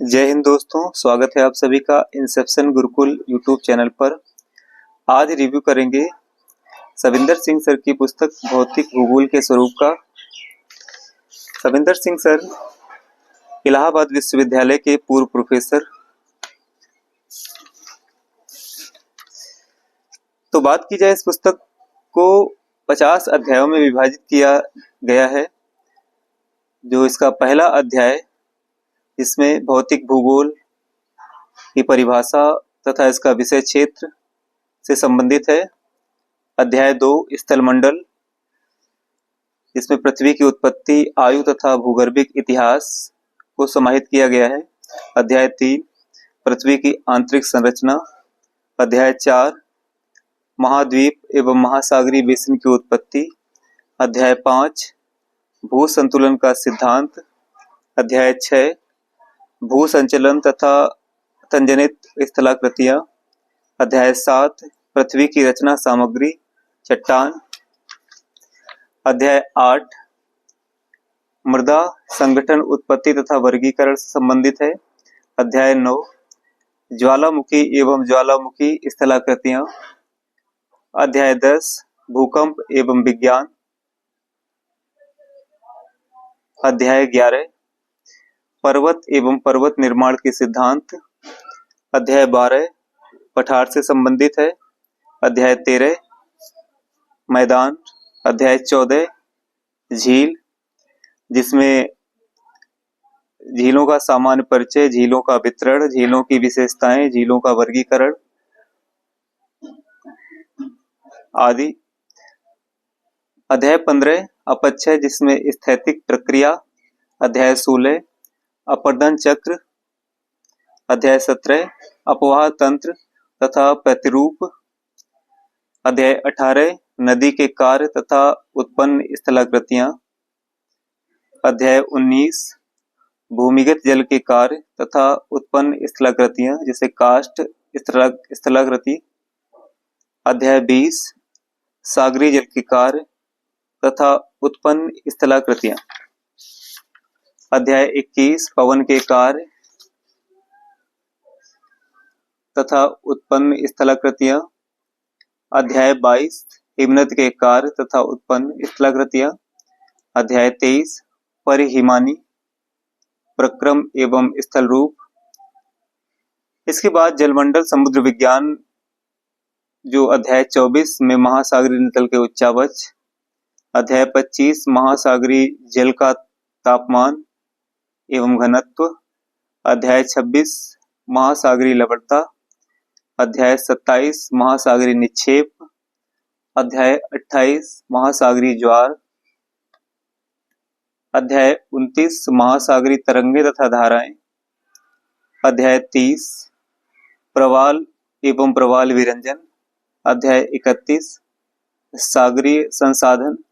जय हिंद दोस्तों, स्वागत है आप सभी का इंसेप्शन गुरुकुल यूट्यूब चैनल पर। आज रिव्यू करेंगे सविंदर सिंह सर की पुस्तक भौतिक भूगोल के स्वरूप का। सविंदर सिंह सर इलाहाबाद विश्वविद्यालय के पूर्व प्रोफेसर। तो बात की जाए, इस पुस्तक को 50 अध्यायों में विभाजित किया गया है। जो इसका पहला अध्याय, इसमें भौतिक भूगोल की परिभाषा तथा इसका विषय क्षेत्र से संबंधित है। अध्याय 2 स्थलमंडल, इसमें पृथ्वी की उत्पत्ति, आयु तथा भूगर्भिक इतिहास को समाहित किया गया है। अध्याय 3 पृथ्वी की आंतरिक संरचना। अध्याय 4 महाद्वीप एवं महासागरीय बेसिन की उत्पत्ति। अध्याय 5 भू संतुलन का सिद्धांत। अध्याय 6 भू संचलन तथा तंजनित स्थलाकृतियां। अध्याय 7 पृथ्वी की रचना सामग्री, चट्टान। अध्याय 8 मृदा संगठन, उत्पत्ति तथा वर्गीकरण से संबंधित है। अध्याय 9 ज्वालामुखी एवं ज्वालामुखी स्थलाकृतियां। अध्याय 10 भूकंप एवं विज्ञान। अध्याय 11 पर्वत एवं पर्वत निर्माण के सिद्धांत। अध्याय 12 पठार से संबंधित है। अध्याय 13 मैदान। अध्याय 14 झील, जिसमें झीलों का सामान्य परिचय, झीलों का वितरण, झीलों की विशेषताएं, झीलों का वर्गीकरण आदि। अध्याय 15 अपक्षय, जिसमें स्थैतिक प्रक्रिया। अध्याय 16 अपर्दन चक्र। अध्याय 17 अपवाह तंत्र तथा प्रतिरूप। अध्याय 18 नदी के कार्य तथा उत्पन्न स्थलाकृतियां। अध्याय 19 भूमिगत जल के कार्य तथा उत्पन्न स्थलाकृतियां, जैसे काष्ठ स्थलाकृति। अध्याय 20 सागरीय जल के कार्य तथा उत्पन्न स्थलाकृतियां। अध्याय 21 पवन के कार्य तथा उत्पन्न स्थलाकृतियां। अध्याय 22 हिमनद के कार्य तथा उत्पन्न स्थलाकृतियां। अध्याय 23 परिहिमानी प्रक्रम एवं स्थल रूप। इसके बाद जलमंडल समुद्र विज्ञान, जो अध्याय 24 में महासागरीय तल के उच्चावच। अध्याय 25 महासागरीय जल का तापमान एवं घनत्व। अध्याय 26 महासागरीय लवणता। अध्याय 27 महासागरीय निक्षेप। अध्याय 28 महासागरीय ज्वार। अध्याय 29 महासागरीय तरंगे तथा धाराएं। अध्याय 30 प्रवाल एवं प्रवाल विरंजन। अध्याय 31 सागरीय संसाधन।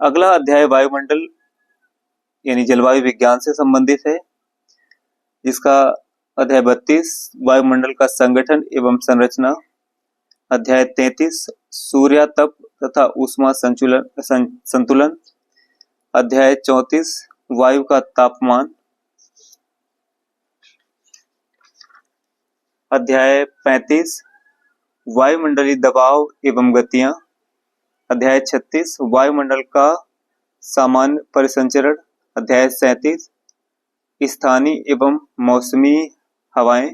अगला अध्याय वायुमंडल यानी जलवायु विज्ञान से संबंधित है, जिसका अध्याय 32 वायुमंडल का संगठन एवं संरचना। अध्याय 33 सूर्यातप तथा ऊष्मा संतुलन। अध्याय 34 वायु का तापमान। अध्याय 35 वायुमंडलीय दबाव एवं गतियां। अध्याय 36 वायुमंडल का सामान्य परिसंचरण। अध्याय 37 स्थानीय एवं मौसमी हवाएं।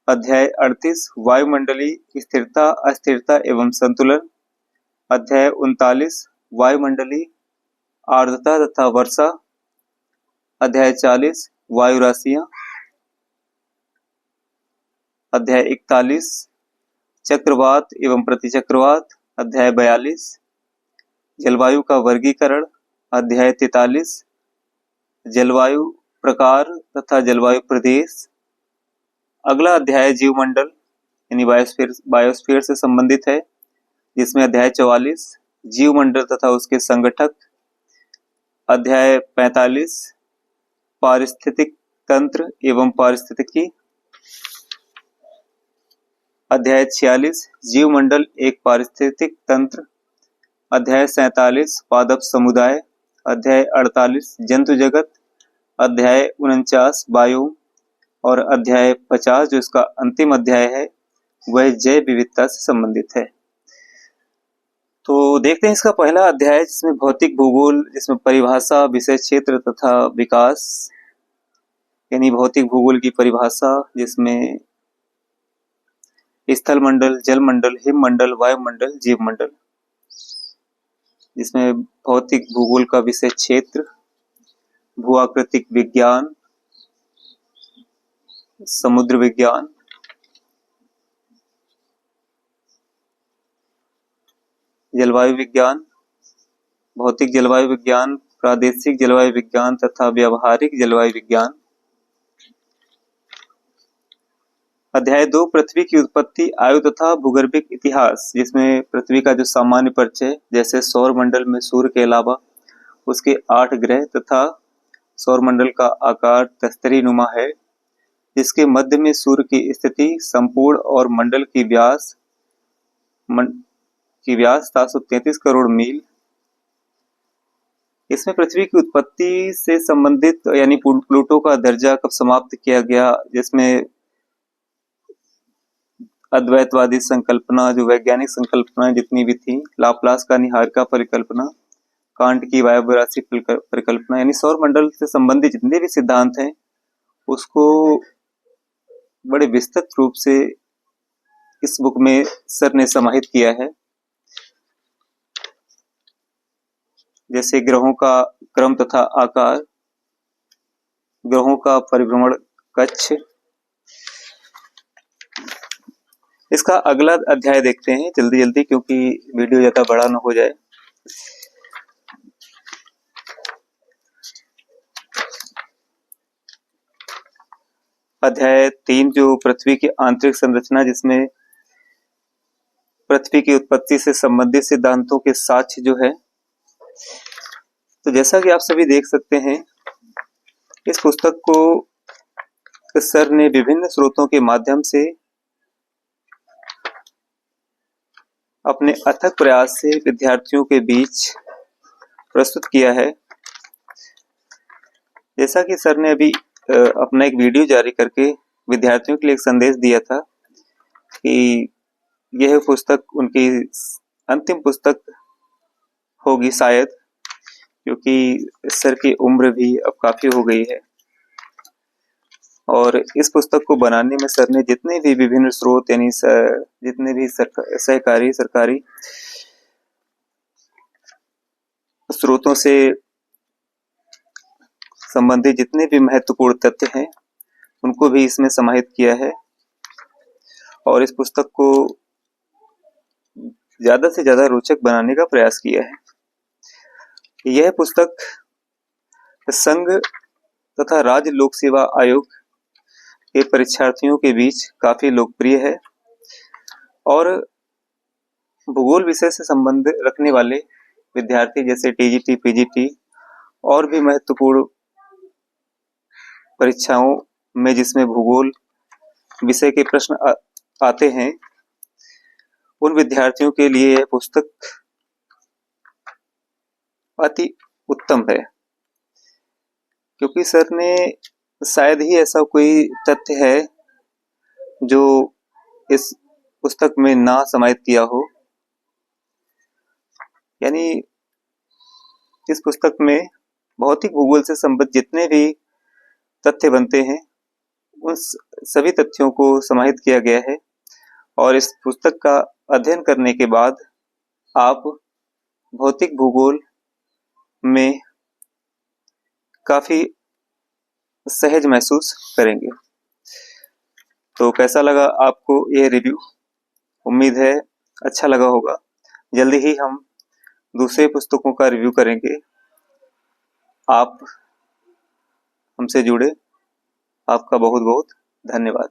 अध्याय 38 वायुमंडलीय स्थिरता, अस्थिरता एवं संतुलन। अध्याय 39 वायुमंडलीय आर्द्रता तथा वर्षा। अध्याय 40 वायु राशियां। अध्याय 41 चक्रवात एवं प्रतिचक्रवात। अध्याय 42 जलवायु का वर्गीकरण। अध्याय 43 जलवायु प्रकार तथा जलवायु प्रदेश। अगला अध्याय जीवमंडल यानी बायोस्फीयर से संबंधित है, जिसमें अध्याय 44 जीवमंडल तथा उसके संगठक। अध्याय 45 पारिस्थितिक तंत्र एवं पारिस्थितिकी। अध्याय 46 जीवमंडल एक पारिस्थितिक तंत्र। अध्याय 47 पादप समुदाय। अध्याय 48 जंतु जगत। अध्याय 49 बायोम और अध्याय 50 जो इसका अंतिम अध्याय है वह जैव विविधता से संबंधित है। तो देखते हैं इसका पहला अध्याय जिसमें भौतिक भूगोल, जिसमें परिभाषा, विषय क्षेत्र तथा विकास, यानी भौतिक भूगोल की परिभाषा, जिसमें स्थल मंडल, जल मंडल, हिममंडल, वायुमंडल, जीव मंडल, जिसमें भौतिक भूगोल का विषय क्षेत्र, भूआकृतिक विज्ञान, समुद्र विज्ञान, जलवायु विज्ञान, भौतिक जलवायु विज्ञान, प्रादेशिक जलवायु विज्ञान तथा व्यावहारिक जलवायु विज्ञान। अध्याय 2 पृथ्वी की उत्पत्ति, आयु तथा भूगर्भिक इतिहास, जिसमें पृथ्वी का जो सामान्य परिचय, जैसे सौर मंडल में सूर्य के अलावा उसके 8 ग्रह तथा सौर मंडल का आकार दस्तरी नुमा है, जिसके मध्य में सूर्य की स्थिति, संपूर्ण और मंडल की व्यास 733 करोड़ मील। इसमें पृथ्वी की उत्पत्ति से संबंधित यानी प्लूटो का दर्जा कब समाप्त किया गया, जिसमें अद्वैतवादी संकल्पना, जो वैज्ञानिक संकल्पनाएं जितनी भी थी, लाप्लास का निहारिका परिकल्पना, कांट की वायव्य परिकल्पना, यानी सौर मंडल से संबंधित जितने भी सिद्धांत हैं उसको बड़े विस्तृत रूप से इस बुक में सर ने समाहित किया है। जैसे ग्रहों का क्रम तथा आकार, ग्रहों का परिभ्रमण कक्ष। इसका अगला अध्याय देखते हैं जल्दी जल्दी, क्योंकि वीडियो ज्यादा बड़ा न हो जाए। अध्याय 3 जो पृथ्वी की आंतरिक संरचना, जिसमें पृथ्वी की उत्पत्ति से संबंधित सिद्धांतों के साक्ष्य जो है। तो जैसा कि आप सभी देख सकते हैं, इस पुस्तक को सर ने विभिन्न स्रोतों के माध्यम से अपने अथक प्रयास से विद्यार्थियों के बीच प्रस्तुत किया है। जैसा कि सर ने अभी अपना एक वीडियो जारी करके विद्यार्थियों के लिए एक संदेश दिया था कि यह पुस्तक उनकी अंतिम पुस्तक होगी शायद, क्योंकि सर की उम्र भी अब काफी हो गई है और इस पुस्तक को बनाने में सर ने जितने भी विभिन्न स्रोत, यानी जितने भी सरकारी स्रोतों से संबंधित जितने भी महत्वपूर्ण तथ्य हैं उनको भी इसमें समाहित किया है और इस पुस्तक को ज्यादा से ज्यादा रोचक बनाने का प्रयास किया है। यह पुस्तक संघ तथा राज्य लोक सेवा आयोग के परीक्षार्थियों के बीच काफी लोकप्रिय है और भूगोल विषय से संबंध रखने वाले विद्यार्थी, जैसे टीजीटी, पीजीटी और भी महत्वपूर्ण परीक्षाओं में जिसमें भूगोल विषय के प्रश्न आते हैं, उन विद्यार्थियों के लिए यह पुस्तक अति उत्तम है, क्योंकि सर ने शायद ही ऐसा कोई तथ्य है जो इस पुस्तक में ना समाहित किया हो। यानी इस पुस्तक में भौतिक भूगोल से संबंधित जितने भी तथ्य बनते हैं उन सभी तथ्यों को समाहित किया गया है और इस पुस्तक का अध्ययन करने के बाद आप भौतिक भूगोल में काफी सहज महसूस करेंगे। तो कैसा लगा आपको यह रिव्यू? उम्मीद है अच्छा लगा होगा। जल्दी ही हम दूसरे पुस्तकों का रिव्यू करेंगे। आप हमसे जुड़े, आपका बहुत बहुत धन्यवाद।